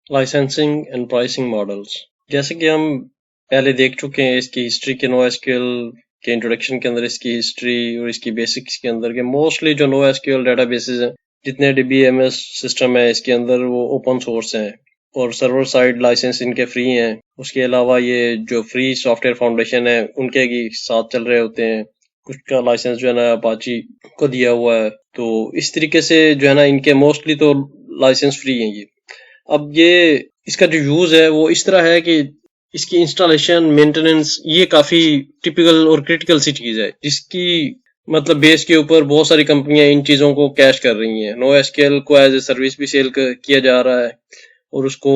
Licensing and pricing models. جیسے کہ ہم پہلے دیکھ چکے ہیں اس کی ہسٹری کے نو ایس کیو ایل کے انٹروڈکشن کے اندر، اس کی ہسٹری اور اس کی بیسکس کے اندر، کہ موسٹلی جو no S Q L databases ہیں، جتنے D B M S system ہے اس کے اندر، وہ اوپن سورس ہیں اور سرور سائڈ لائسنس ان کے فری ہیں. اس کے علاوہ یہ جو فری سافٹ ویئر فاؤنڈیشن ہے ان کے ساتھ چل رہے ہوتے ہیں. کچھ کا لائسنس جو ہے نا اپاچی کو دیا ہوا ہے. تو اس طریقے سے جو ہے نا ان کے موسٹلی تو لائسنس فری ہیں یہ. اب یہ اس کا جو یوز ہے وہ اس طرح ہے کہ اس کی انسٹالیشن، مینٹیننس، یہ کافی ٹپیکل اور کریٹیکل سی چیز ہے جس کی مطلب بیس کے اوپر بہت ساری کمپنیاں ان چیزوں کو کیش کر رہی ہیں. نو ایس کیو ایل کو ایز اے سروس بھی سیل کیا جا رہا ہے، اور اس کو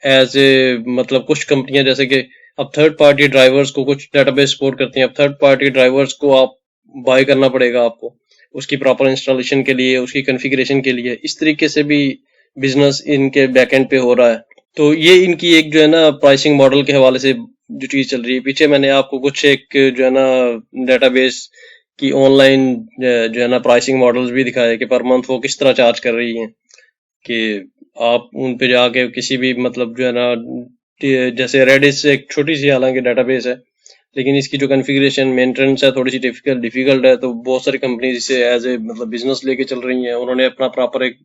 ایز اے مطلب کچھ کمپنیاں جیسے کہ اب تھرڈ پارٹی ڈرائیورز کو کچھ ڈیٹا بیس سپورٹ کرتی ہیں. اب تھرڈ پارٹی ڈرائیورز کو آپ بائی کرنا پڑے گا آپ کو اس کی پراپر انسٹالیشن کے لیے، اس کی کنفیگریشن کے لیے. اس طریقے سے بھی بزنس ان کے بیک اینڈ پہ ہو رہا ہے. تو یہ ان کی ایک جو ہے نا پرائسنگ ماڈل کے حوالے سے جو چیز چل رہی ہے. پیچھے میں نے آپ کو کچھ ایک جو ہے نا ڈیٹا بیس کی آن لائن جو ہے نا پرائسنگ ماڈلز بھی دکھائے کہ پر منتھ وہ کس طرح چارج کر رہی ہیں، کہ آپ ان پہ جا کے کسی بھی مطلب جو ہے نا جیسے ریڈس سے ایک چھوٹی سی حالانکہ ڈیٹا بیس ہے، لیکن اس کی جو کنفیگریشن مینٹیننس ہے تھوڑی سی ڈیفیکلٹ ہے. تو بہت ساری کمپنیز اسے ایز اے مطلب بزنس لے کے چل رہی ہیں. انہوں نے اپنا پراپر ایک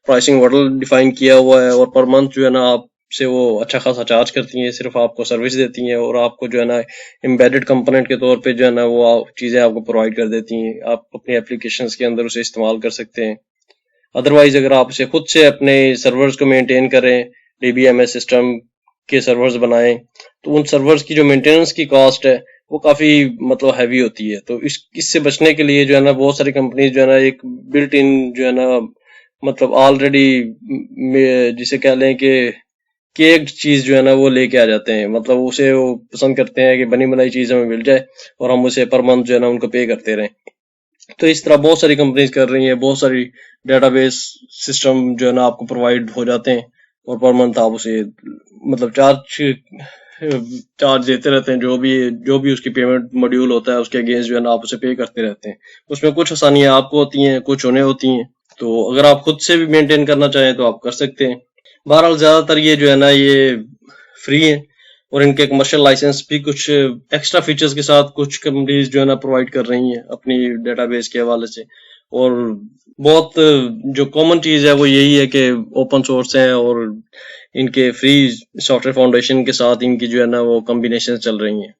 پرائسنگ ماڈل ڈیفائن کیا ہوا ہے، اور پر منتھ جو ہے نا آپ سے وہ اچھا خاصا چارج کرتی ہیں، صرف آپ کو سروس دیتی ہیں اور آپ کو جو ہے نا امبیڈڈ کمپوننٹ کے طور پہ جو ہے نا وہ چیزیں آپ کو پرووائڈ کر دیتی ہیں. آپ اپنی اپلیکیشنز کے اندر اسے استعمال کر سکتے ہیں. ادروائز اگر آپ اسے خود سے اپنے سرورز کو مینٹین کریں، D B M S system کے سرورز بنائیں، تو ان سرورز کی جو مینٹیننس کی کاسٹ ہے وہ کافی مطلب ہیوی ہوتی ہے. تو اس سے بچنے کے لیے جو ہے نا بہت ساری کمپنیز جو ہے نا ایک بلٹ ان جو ہے نا مطلب آلریڈی جسے کہہ لیں کہ ایک چیز جو ہے نا وہ لے کے آ جاتے ہیں. مطلب اسے وہ پسند کرتے ہیں کہ بنی بنائی چیز ہمیں مل جائے اور ہم اسے پر منتھ جو ہے نا ان کو پے کرتے رہیں. تو اس طرح بہت ساری کمپنیز کر رہی ہیں. بہت ساری ڈیٹا بیس سسٹم جو ہے نا آپ کو پرووائڈ ہو جاتے ہیں، اور پر منتھ آپ اسے مطلب چارج دیتے رہتے ہیں. جو بھی اس کی پیمنٹ ماڈیول ہوتا ہے اس کے اگینسٹ جو ہے نا آپ اسے پے کرتے رہتے ہیں. اس میں کچھ آسانیاں آپ کو ہوتی ہیں، کچھ انہیں ہوتی ہیں. تو اگر آپ خود سے بھی مینٹین کرنا چاہیں تو آپ کر سکتے ہیں. بہرحال زیادہ تر یہ جو ہے نا یہ فری ہیں، اور ان کے کمرشل لائسنس بھی کچھ ایکسٹرا فیچرز کے ساتھ کچھ کمپنیز جو ہے نا پرووائڈ کر رہی ہیں اپنی ڈیٹا بیس کے حوالے سے. اور بہت جو کامن چیز ہے وہ یہی ہے کہ اوپن سورس ہیں، اور ان کے فری سافٹ ویئر فاؤنڈیشن کے ساتھ ان کی جو ہے نا وہ کمبینیشن چل رہی ہیں.